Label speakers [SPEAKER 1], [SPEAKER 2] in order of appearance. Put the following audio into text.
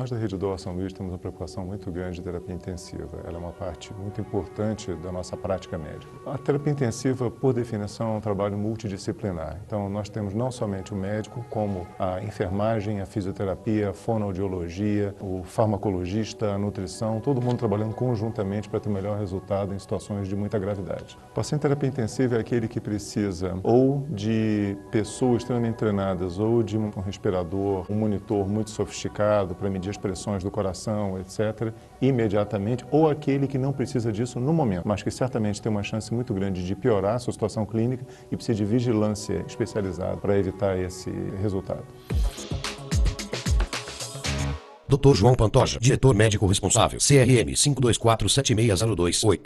[SPEAKER 1] Nós da Rede Dor São Luís temos uma preocupação muito grande de terapia intensiva. Ela é uma parte muito importante da nossa prática médica. A terapia intensiva, por definição, é um trabalho multidisciplinar. Então, nós temos não somente o médico, como a enfermagem, a fisioterapia, a fonoaudiologia, o farmacologista, a nutrição, todo mundo trabalhando conjuntamente para ter o melhor resultado em situações de muita gravidade. O paciente em terapia intensiva é aquele que precisa ou de pessoas extremamente treinadas ou de um respirador, um monitor muito sofisticado para medir as pressões do coração, etc., imediatamente, ou aquele que não precisa disso no momento, mas que certamente tem uma chance muito grande de piorar a sua situação clínica e precisa de vigilância especializada para evitar esse resultado.
[SPEAKER 2] Dr. João Pantoja, diretor médico responsável, CRM 52476028.